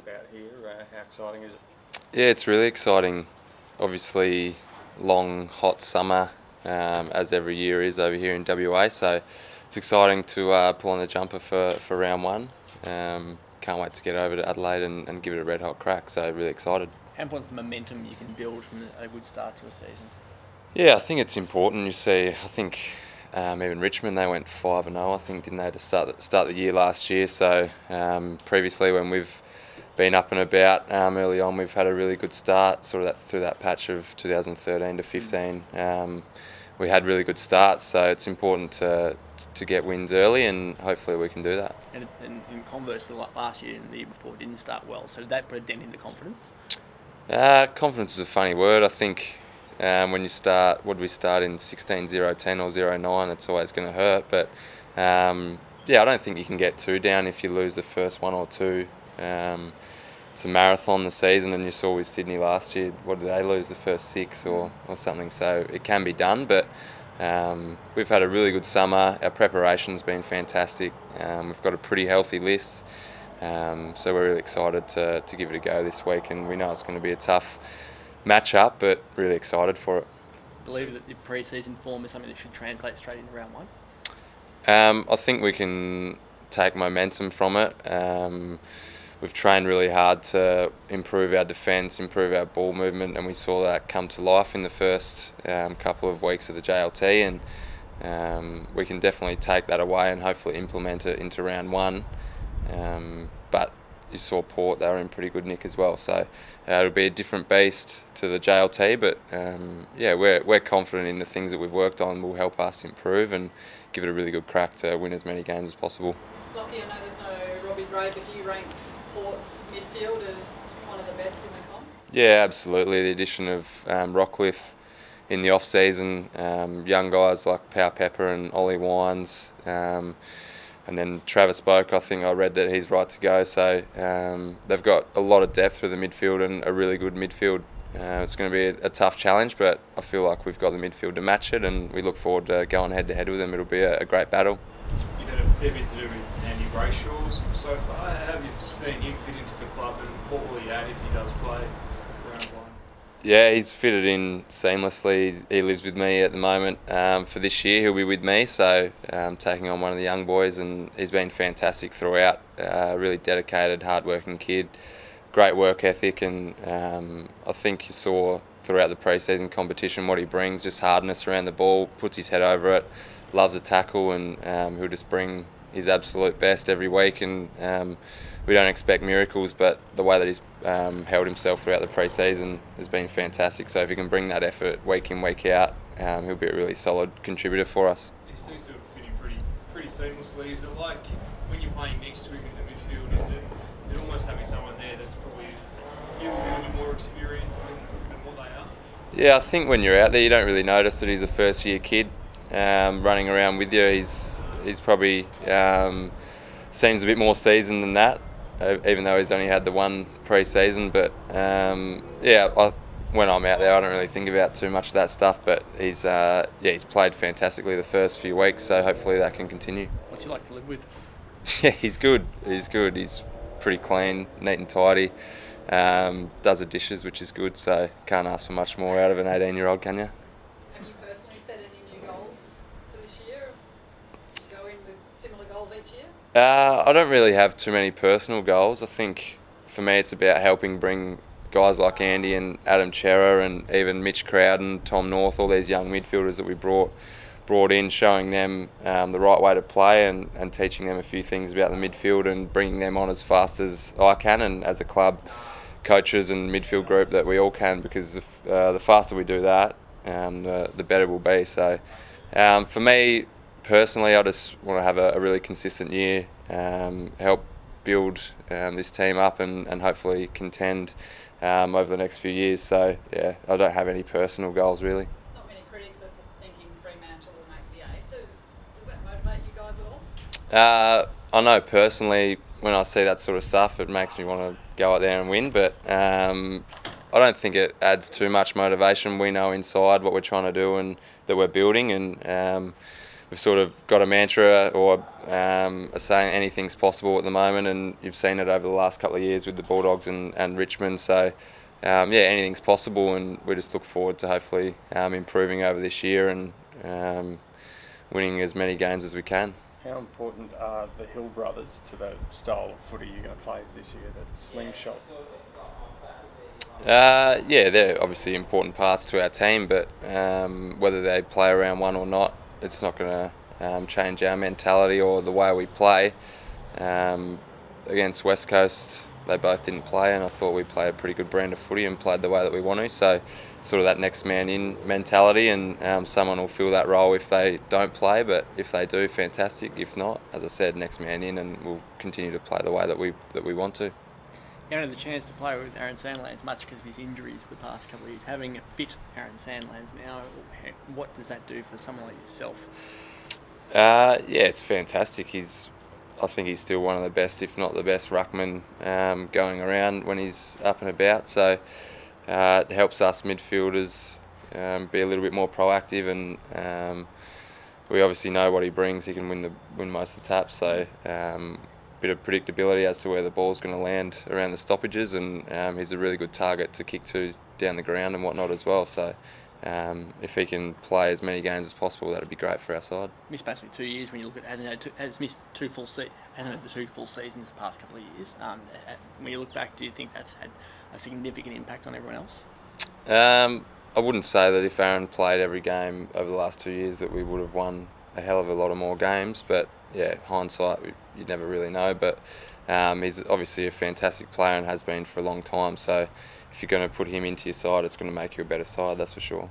about here? How exciting is it? Yeah, it's really exciting. Obviously, long, hot summer, as every year is over here in WA. So it's exciting to pull on the jumper for round one. Can't wait to get over to Adelaide and give it a red hot crack. So really excited. How important is the momentum you can build from a good start to a season? Yeah, I think it's important. You see, I think even Richmond, they went 5-0. I think, didn't they, to start the year last year? So previously, when we've been up and about early on, we've had a really good start. Sort of through that patch of 2013 to 15, we had really good starts. So it's important to get wins early, and hopefully we can do that. And in converse, last year and the year before didn't start well. So did that put a dent into confidence? Confidence is a funny word. I think when you start, what did we start in 16, 0-10 or 0-9, it's always going to hurt. But yeah, I don't think you can get too down if you lose the first one or two. It's a marathon, the season, and you saw with Sydney last year, what did they lose, the first 6 or something? So it can be done, but we've had a really good summer. Our preparation's been fantastic. We've got a pretty healthy list, so we're really excited to give it a go this week, and we know it's going to be a tough match-up, but really excited for it. I believe that your pre-season form is something that should translate straight into round one? I think we can take momentum from it. We've trained really hard to improve our defence, improve our ball movement, and we saw that come to life in the first couple of weeks of the JLT, and we can definitely take that away and hopefully implement it into round one. But you saw Port, they were in pretty good nick as well, so it'll be a different beast to the JLT, but yeah, we're confident in the things that we've worked on will help us improve and give it a really good crack to win as many games as possible. Lachie, I know there's no Robbie Gray, but do you rank Port's midfield as one of the best in the comp? Yeah, absolutely. The addition of Rockcliffe in the off-season, young guys like Power Pepper and Ollie Wines, and then Travis Boak, I think I read that he's right to go. So they've got a lot of depth through the midfield and a really good midfield. It's going to be a tough challenge, but I feel like we've got the midfield to match it, and we look forward to going head-to-head with them. It'll be a great battle. You've had a fair bit to do with Andy Brayshaw so far. How have you seen him fit into the club, and what will he add if he does play round one? Yeah, he's fitted in seamlessly. He lives with me at the moment. For this year, he'll be with me, so taking on one of the young boys, and he's been fantastic throughout. Really dedicated, hard-working kid, great work ethic, and I think you saw throughout the pre-season competition what he brings, just hardness around the ball, puts his head over it, loves a tackle, and he'll just bring his absolute best every week, and we don't expect miracles, but the way that he's held himself throughout the pre-season has been fantastic. So if he can bring that effort week in, week out, he'll be a really solid contributor for us. He seems to have fit in pretty seamlessly. Is it like when you're playing next to him in the midfield, is it almost having someone there that's probably a little bit more experienced than what they are? Yeah, I think when you're out there, you don't really notice that he's a first-year kid running around with you. He's probably seems a bit more seasoned than that, even though he's only had the one pre-season. But yeah, when I'm out there, I don't really think about too much of that stuff. But he's played fantastically the first few weeks, so hopefully that can continue. What's he like to live with? Yeah, he's good. He's good. He's pretty clean, neat and tidy. Does the dishes, which is good. So can't ask for much more out of an 18-year-old, can you? Have you personally set any new goals for this year? Go in with similar goals each year? I don't really have too many personal goals. I think for me it's about helping bring guys like Andy and Adam Chera and even Mitch Crowden, Tom North, all these young midfielders that we brought in, showing them the right way to play and teaching them a few things about the midfield and bringing them on as fast as I can, and as a club, coaches and midfield group, that we all can, because the faster we do that, the better we'll be. So for me personally, I just want to have a really consistent year, help build this team up and hopefully contend over the next few years. So yeah, I don't have any personal goals really. Not many critics are thinking Fremantle will make the 8. Does that motivate you guys at all? I know personally, when I see that sort of stuff, it makes me want to go out there and win, but I don't think it adds too much motivation. We know inside what we're trying to do and that we're building, and we've sort of got a mantra or are saying anything's possible at the moment, and you've seen it over the last couple of years with the Bulldogs and Richmond. So yeah, anything's possible, and we just look forward to hopefully improving over this year and winning as many games as we can. How important are the Hill brothers to the style of footy you're going to play this year, that slingshot? Yeah, they're obviously important parts to our team, but whether they play around one or not, it's not going to change our mentality or the way we play. Against West Coast, they both didn't play, and I thought we played a pretty good brand of footy and played the way that we want to. So sort of that next man in mentality, and someone will fill that role if they don't play, but if they do, fantastic. If not, as I said, next man in, and we'll continue to play the way that we want to. You haven't had the chance to play with Aaron Sandlands much because of his injuries the past couple of years. Having a fit Aaron Sandlands now, what does that do for someone like yourself? Yeah, it's fantastic. I think he's still one of the best, if not the best, ruckman going around when he's up and about. So it helps us midfielders be a little bit more proactive, and we obviously know what he brings. He can win most of the taps, so bit of predictability as to where the ball's going to land around the stoppages, and he's a really good target to kick to down the ground and whatnot as well. So if he can play as many games as possible, that'd be great for our side. Missed basically 2 years when you look at has missed hasn't had the 2 full seasons the past couple of years. When you look back, do you think that's had a significant impact on everyone else? I wouldn't say that if Aaron played every game over the last 2 years that we would have won a hell of a lot of more games, but yeah, hindsight, you never really know. But he's obviously a fantastic player and has been for a long time, so if you're going to put him into your side, it's going to make you a better side, that's for sure.